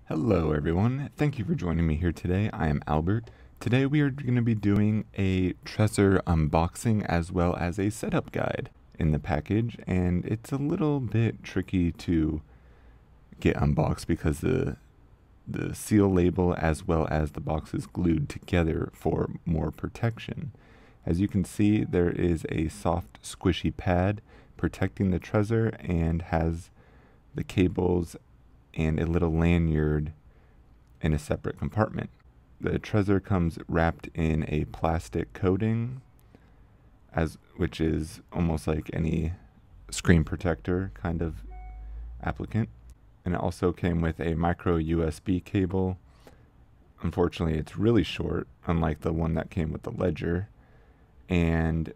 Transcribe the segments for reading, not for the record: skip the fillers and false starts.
Hello everyone, thank you for joining me here today. I am Albert. Today we are going to be doing a Trezor unboxing as well as a setup guide in the package, and it's a little bit tricky to get unboxed because the seal label as well as the box is glued together for more protection. As you can see, there is a soft squishy pad protecting the Trezor and has the cables and a little lanyard in a separate compartment. The Trezor comes wrapped in a plastic coating, which is almost like any screen protector kind of applicant. And it also came with a micro USB cable. Unfortunately, it's really short, unlike the one that came with the Ledger. And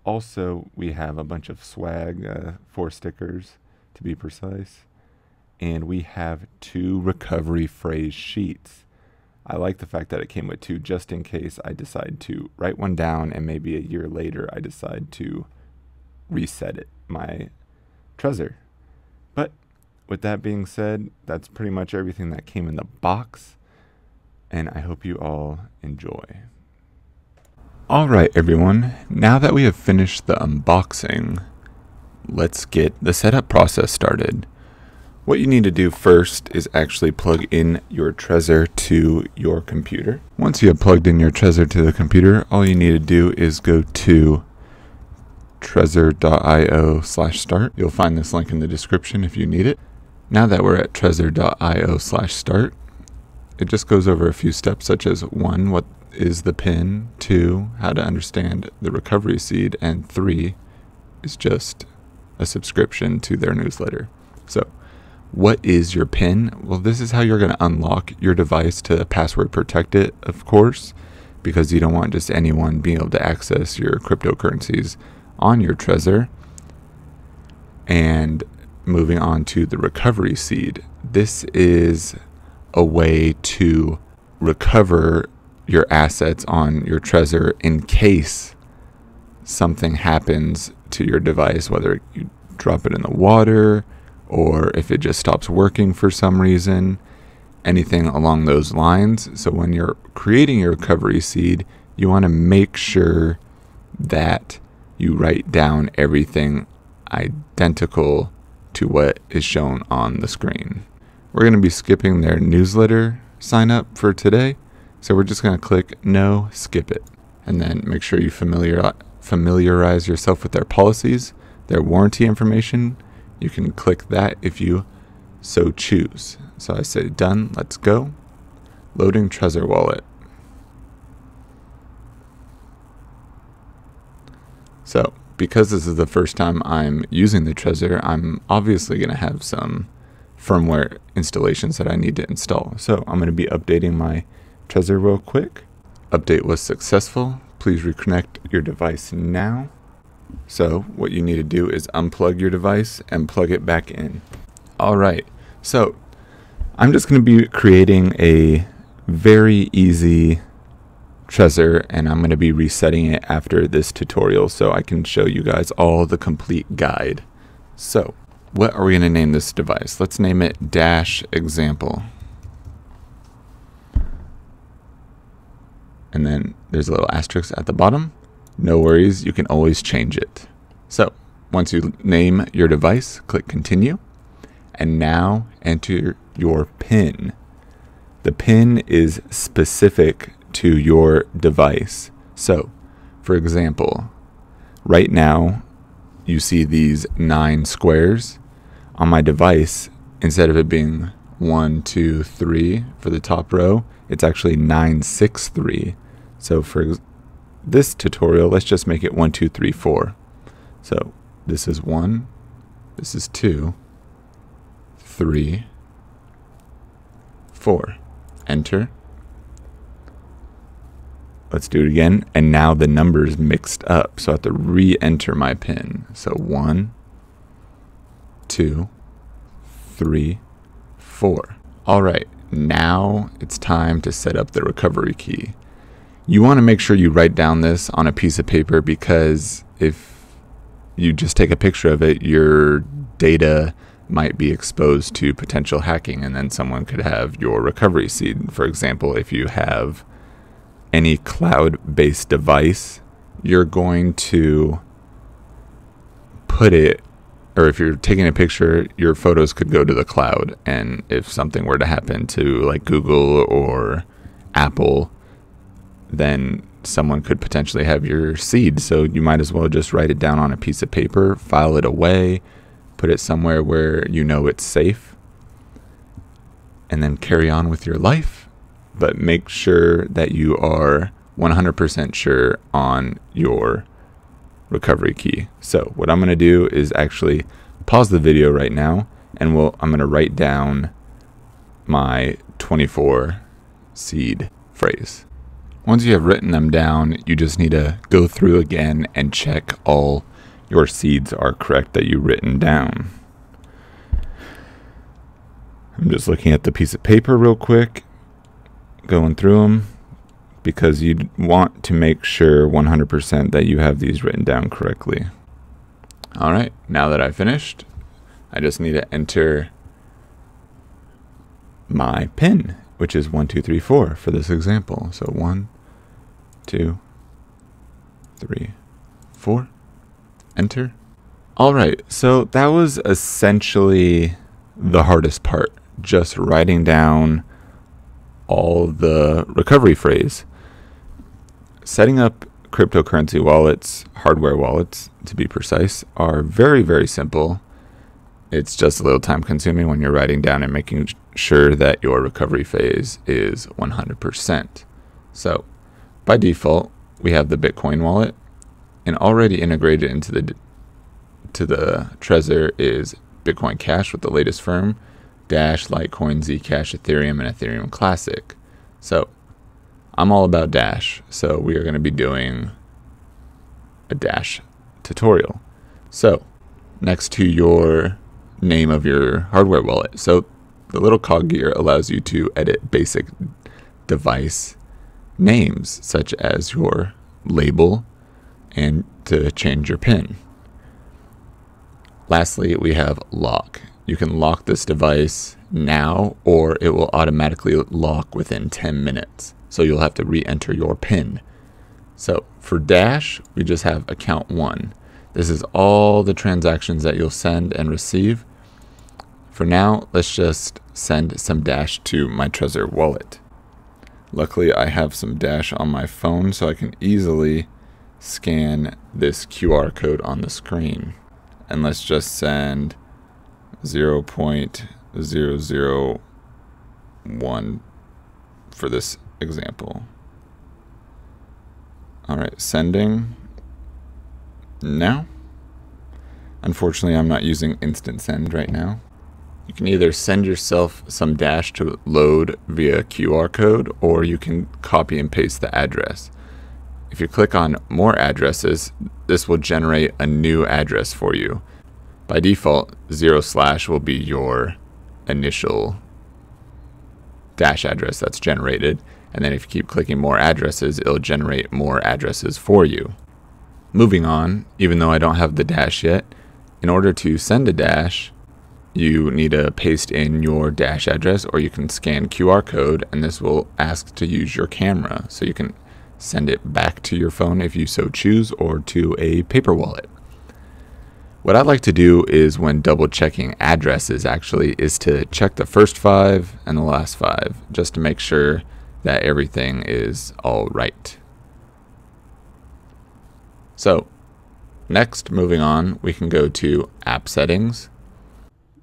also we have a bunch of swag, 4 stickers to be precise. And we have 2 recovery phrase sheets. I like the fact that it came with 2 just in case I decide to write one down and maybe a year later I decide to reset it, my Trezor. But with that being said, that's pretty much everything that came in the box, and I hope you all enjoy. Alright everyone, now that we have finished the unboxing, let's get the setup process started. What you need to do first is actually plug in your Trezor to your computer. Once you have plugged in your Trezor to the computer, all you need to do is go to trezor.io/start. You'll find this link in the description if you need it. Now that we're at trezor.io/start, it just goes over a few steps such as 1, what is the PIN, 2, how to understand the recovery seed, and 3 is just a subscription to their newsletter. So, what is your PIN? Well, this is how you're going to unlock your device to password protect it, of course, because you don't want just anyone being able to access your cryptocurrencies on your Trezor. And moving on to the recovery seed. This is a way to recover your assets on your Trezor in case something happens to your device, whether you drop it in the water, or if it just stops working for some reason, anything along those lines. So when you're creating your recovery seed, you want to make sure that you write down everything identical to what is shown on the screen. We're going to be skipping their newsletter sign up for today. So we're just going to click no, skip it. And then make sure you familiarize yourself with their policies, their warranty information. You can click that if you so choose. So I say done, let's go. Loading Trezor wallet. So because this is the first time I'm using the Trezor, I'm obviously going to have some firmware installations that I need to install. So I'm going to be updating my Trezor real quick. Update was successful. Please reconnect your device now. So what you need to do is unplug your device and plug it back in. Alright, so I'm just going to be creating a very easy Trezor, and I'm going to be resetting it after this tutorial so I can show you guys all the complete guide. So what are we going to name this device? Let's name it Dash Example. And then there's a little asterisk at the bottom. No worries, you can always change it. So once you name your device, click continue, and now enter your PIN. The PIN is specific to your device. So for example, right now you see these 9 squares. On my device, instead of it being 1, 2, 3 for the top row, it's actually 9, 6, 3. So for this tutorial, let's just make it 1, 2, 3, 4. So this is 1, this is 2, 3, 4. Enter. Let's do it again, and now the numbers mixed up, so I have to re-enter my PIN. So 1, 2, 3, 4. Alright, now it's time to set up the recovery key. You want to make sure you write down this on a piece of paper, because if you just take a picture of it, your data might be exposed to potential hacking, and then someone could have your recovery seed. For example, if you have any cloud-based device, you're going to put it, or if you're taking a picture, your photos could go to the cloud. And if something were to happen to like Google or Apple, then someone could potentially have your seed. So you might as well just write it down on a piece of paper, file it away, put it somewhere where you know it's safe, and then carry on with your life. But make sure that you are 100% sure on your recovery key. So what I'm going to do is actually pause the video right now, and I'm going to write down my 24 seed phrase. Once you have written them down, you just need to go through again and check all your seeds are correct that you've written down. I'm just looking at the piece of paper real quick, going through them, because you want to make sure 100% that you have these written down correctly. All right, now that I've finished, I just need to enter my PIN, which is 1, 2, 3, 4 for this example. So 1, 2, 3, 4, enter. All right, so that was essentially the hardest part, just writing down all the recovery phrase. Setting up cryptocurrency wallets, hardware wallets to be precise, are very, very simple. It's just a little time consuming when you're writing down and making sure that your recovery phase is 100%. So by default, we have the Bitcoin wallet, and already integrated into the Trezor is Bitcoin Cash with the latest firm, Dash, Litecoin, Zcash, Ethereum, and Ethereum Classic. So I'm all about Dash, so we are going to be doing a Dash tutorial. So next to your name of your hardware wallet, so the little cog gear allows you to edit basic device names, such as your label, and to change your PIN. Lastly, we have lock. You can lock this device now, or it will automatically lock within 10 minutes. So you'll have to re-enter your PIN. So for Dash, we just have account 1. This is all the transactions that you'll send and receive. For now, let's just send some Dash to my Trezor wallet. Luckily, I have some Dash on my phone, so I can easily scan this QR code on the screen. And let's just send 0.001 for this example. All right, sending now. Unfortunately, I'm not using instant send right now. You can either send yourself some Dash to load via QR code, or you can copy and paste the address. If you click on more addresses, this will generate a new address for you. By default, 0/ will be your initial Dash address that's generated, and then if you keep clicking more addresses, it'll generate more addresses for you. Moving on, even though I don't have the Dash yet, in order to send a Dash, you need to paste in your Dash address, or you can scan QR code, and this will ask to use your camera, so you can send it back to your phone if you so choose, or to a paper wallet. What I like to do is, when double checking addresses, actually, is to check the first 5 and the last 5, just to make sure that everything is all right. So next, moving on, we can go to app settings.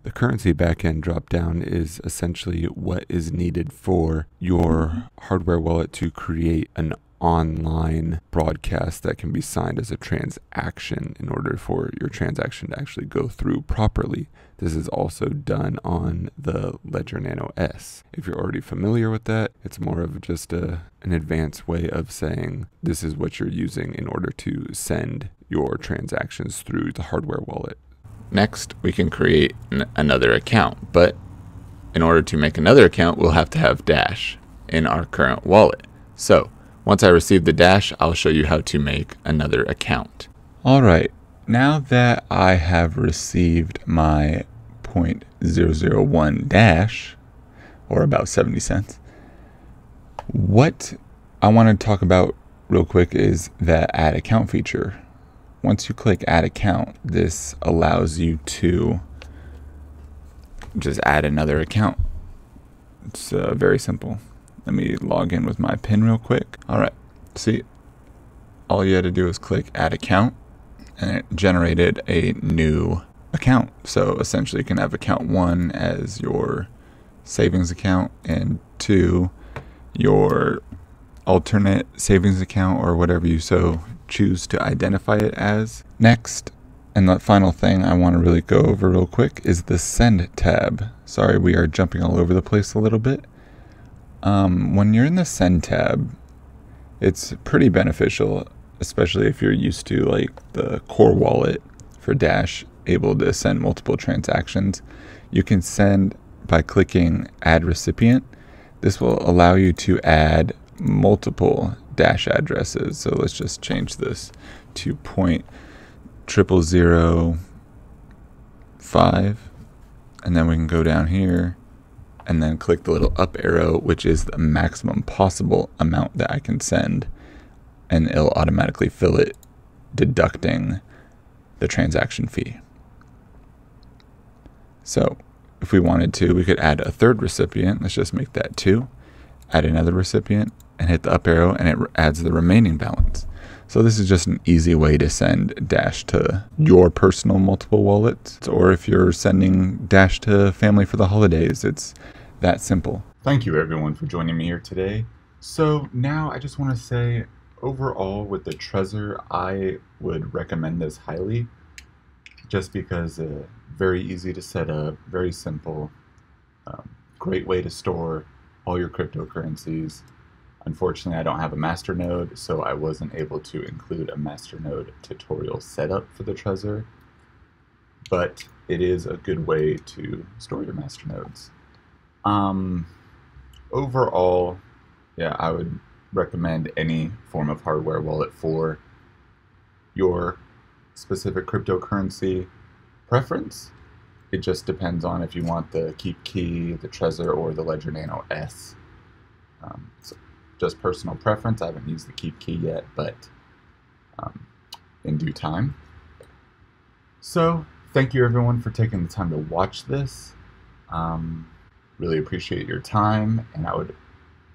The currency backend dropdown is essentially what is needed for your hardware wallet to create an online broadcast that can be signed as a transaction in order for your transaction to actually go through properly. This is also done on the Ledger Nano S. If you're already familiar with that, it's more of just an advanced way of saying this is what you're using in order to send your transactions through the hardware wallet. Next, we can create another account, but in order to make another account, we'll have to have Dash in our current wallet. So once I receive the Dash, I'll show you how to make another account. All right, now that I have received my 0.001 dash, or about 70 cents. What I want to talk about real quick is that add account feature. Once you click add account, this allows you to just add another account. It's very simple. Let me log in with my PIN real quick. All right, see, all you had to do is click add account and it generated a new account. So essentially you can have account 1 as your savings account and 2 your alternate savings account, or whatever you so choose to identify it as. Next, and the final thing I want to really go over real quick is the Send tab. Sorry, we are jumping all over the place a little bit. When you're in the Send tab, it's pretty beneficial, especially if you're used to like the core wallet for Dash, able to send multiple transactions. You can send by clicking Add Recipient. This will allow you to add multiple Dash addresses. So let's just change this to 0.0005, and then we can go down here and then click the little up arrow, which is the maximum possible amount that I can send, and it'll automatically fill it, deducting the transaction fee. So if we wanted to, we could add a third recipient. Let's just make that 2. Add another recipient and hit the up arrow, and it adds the remaining balance. So this is just an easy way to send Dash to your personal multiple wallets, or if you're sending Dash to family for the holidays, it's that simple. Thank you everyone for joining me here today. So now I just want to say, overall with the Trezor, I would recommend this highly, just because very easy to set up, very simple, great way to store all your cryptocurrencies. Unfortunately, I don't have a masternode, so I wasn't able to include a masternode tutorial setup for the Trezor, but it is a good way to store your masternodes. Overall, yeah, I would recommend any form of hardware wallet for your specific cryptocurrency preference. It just depends on if you want the KeepKey, the Trezor, or the Ledger Nano S. So just personal preference. I haven't used the KeepKey yet, but in due time. So thank you everyone for taking the time to watch this. Really appreciate your time, and I would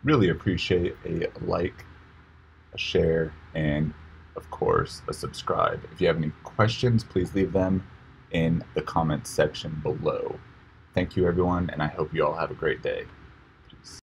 really appreciate a like, a share, and of course a subscribe. If you have any questions, please leave them in the comments section below. Thank you everyone, and I hope you all have a great day.